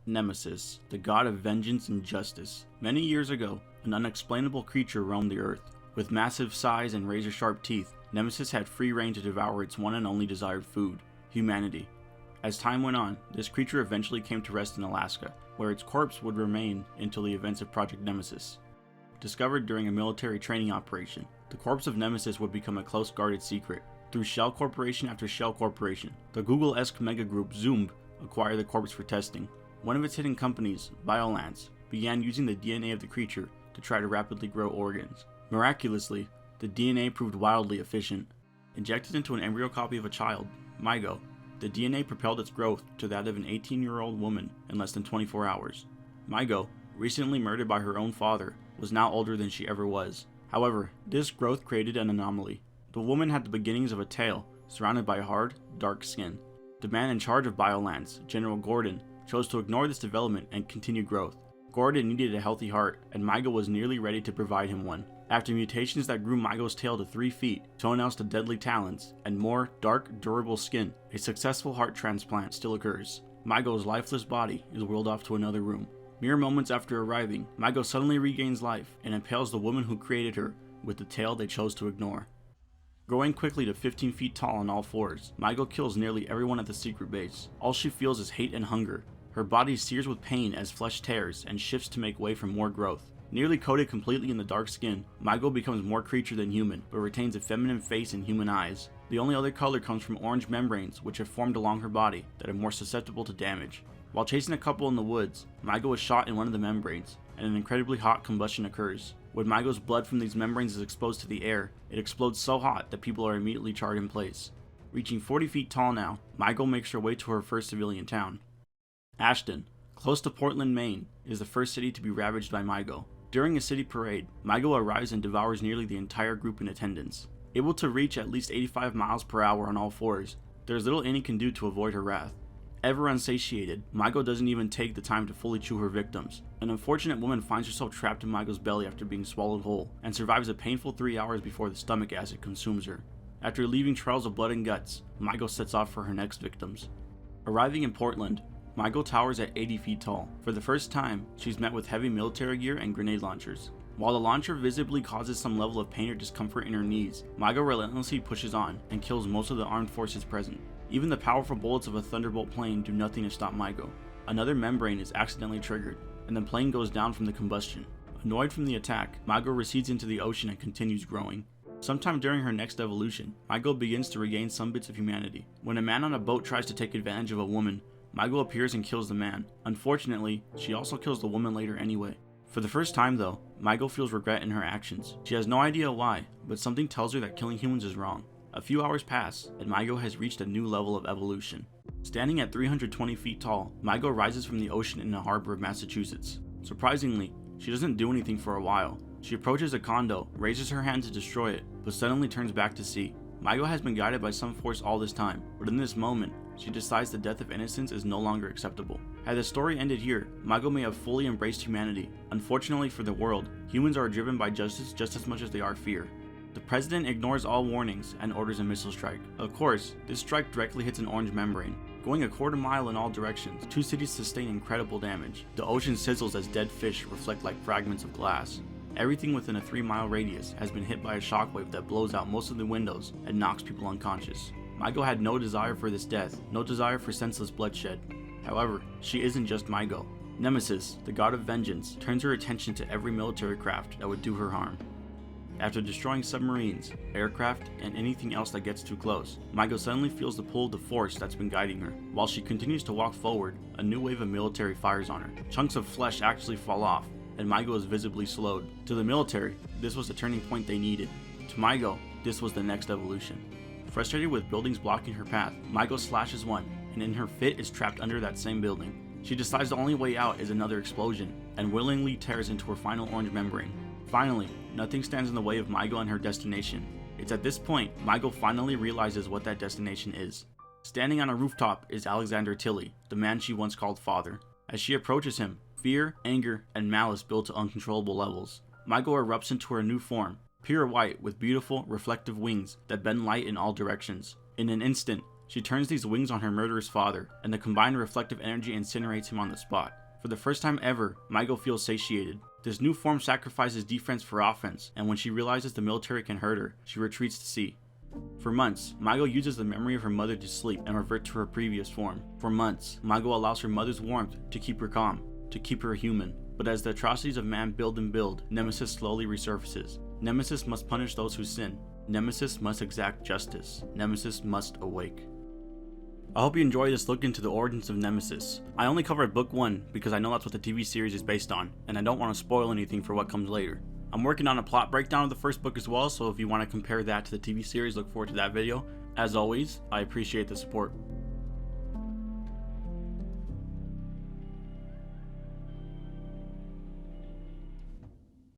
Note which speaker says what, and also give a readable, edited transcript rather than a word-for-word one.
Speaker 1: Nemesis, the god of vengeance and justice. Many years ago, an unexplainable creature roamed the earth. With massive size and razor-sharp teeth, Nemesis had free reign to devour its one and only desired food, humanity. As time went on, this creature eventually came to rest in Alaska, where its corpse would remain until the events of Project Nemesis. Discovered during a military training operation, the corpse of Nemesis would become a close-guarded secret. Through shell corporation after shell corporation, the Google-esque mega group Zoom acquired the corpse for testing. One of its hidden companies, Biolance, began using the DNA of the creature to try to rapidly grow organs. Miraculously, the DNA proved wildly efficient. Injected into an embryo copy of a child, Mygo, the DNA propelled its growth to that of an 18-year-old woman in less than 24 hours. Mygo, recently murdered by her own father, was now older than she ever was. However, this growth created an anomaly. The woman had the beginnings of a tail, surrounded by hard, dark skin. The man in charge of Biolance, General Gordon, chose to ignore this development and continue growth. Gordon needed a healthy heart, and Mygo was nearly ready to provide him one. After mutations that grew Mygo's tail to 3 feet, toenails to deadly talons, and more dark, durable skin, a successful heart transplant still occurs. Mygo's lifeless body is wheeled off to another room. Mere moments after arriving, Mygo suddenly regains life and impales the woman who created her with the tail they chose to ignore. Growing quickly to 15 feet tall on all fours, Mygo kills nearly everyone at the secret base. All she feels is hate and hunger. Her body sears with pain as flesh tears and shifts to make way for more growth. Nearly coated completely in the dark skin, Mygo becomes more creature than human, but retains a feminine face and human eyes. The only other color comes from orange membranes which have formed along her body that are more susceptible to damage. While chasing a couple in the woods, Mygo is shot in one of the membranes, and an incredibly hot combustion occurs. When Mygo's blood from these membranes is exposed to the air, it explodes so hot that people are immediately charred in place. Reaching 40 feet tall now, Mygo makes her way to her first civilian town. Ashton, close to Portland, Maine, is the first city to be ravaged by Mygo. During a city parade, Mygo arrives and devours nearly the entire group in attendance. Able to reach at least 85 miles per hour on all fours, there is little any can do to avoid her wrath. Ever unsatiated, Mygo doesn't even take the time to fully chew her victims. An unfortunate woman finds herself trapped in Mygo's belly after being swallowed whole, and survives a painful 3 hours before the stomach acid consumes her. After leaving trails of blood and guts, Mygo sets off for her next victims. Arriving in Portland, Mygo towers at 80 feet tall. For the first time, she's met with heavy military gear and grenade launchers. While the launcher visibly causes some level of pain or discomfort in her knees, Mygo relentlessly pushes on and kills most of the armed forces present. Even the powerful bullets of a Thunderbolt plane do nothing to stop Mygo. Another membrane is accidentally triggered, and the plane goes down from the combustion. Annoyed from the attack, Mygo recedes into the ocean and continues growing. Sometime during her next evolution, Mygo begins to regain some bits of humanity. When a man on a boat tries to take advantage of a woman, Mygo appears and kills the man. Unfortunately, she also kills the woman later anyway. For the first time though, Mygo feels regret in her actions. She has no idea why, but something tells her that killing humans is wrong. A few hours pass, and Mygo has reached a new level of evolution. Standing at 320 feet tall, Mygo rises from the ocean in a harbor of Massachusetts. Surprisingly, she doesn't do anything for a while. She approaches a condo, raises her hand to destroy it, but suddenly turns back to sea. Mygo has been guided by some force all this time, but in this moment, she decides the death of innocence is no longer acceptable. Had the story ended here, Mygo may have fully embraced humanity. Unfortunately for the world, humans are driven by justice just as much as they are fear. The president ignores all warnings and orders a missile strike. Of course, this strike directly hits an orange membrane. Going a quarter mile in all directions, 2 cities sustain incredible damage. The ocean sizzles as dead fish reflect like fragments of glass. Everything within a 3-mile radius has been hit by a shockwave that blows out most of the windows and knocks people unconscious. Mygo had no desire for this death, no desire for senseless bloodshed. However, she isn't just Mygo. Nemesis, the god of vengeance, turns her attention to every military craft that would do her harm. After destroying submarines, aircraft, and anything else that gets too close, Mygo suddenly feels the pull of the force that's been guiding her. While she continues to walk forward, a new wave of military fires on her. Chunks of flesh actually fall off, and Mygo is visibly slowed. To the military, this was the turning point they needed. To Mygo, this was the next evolution. Frustrated with buildings blocking her path, Mygo slashes one, and in her fit is trapped under that same building. She decides the only way out is another explosion, and willingly tears into her final orange membrane. Finally, nothing stands in the way of Mygo and her destination. It's at this point, Mygo finally realizes what that destination is. Standing on a rooftop is Alexander Tilly, the man she once called father. As she approaches him, fear, anger, and malice build to uncontrollable levels. Mygo erupts into her new form, pure white with beautiful, reflective wings that bend light in all directions. In an instant, She turns these wings on her murderous father, and the combined reflective energy incinerates him on the spot. For the first time ever, Maigo feels satiated. This new form sacrifices defense for offense, and when she realizes the military can hurt her, she retreats to sea. For months, Maigo uses the memory of her mother to sleep and revert to her previous form. For months, Maigo allows her mother's warmth to keep her calm, to keep her human. But as the atrocities of man build and build, Nemesis slowly resurfaces. Nemesis must punish those who sin. Nemesis must exact justice. Nemesis must awake. I hope you enjoyed this look into the origins of Nemesis. I only covered book 1 because I know that's what the TV series is based on, and I don't want to spoil anything for what comes later. I'm working on a plot breakdown of the first book as well, so if you want to compare that to the TV series, look forward to that video. As always, I appreciate the support.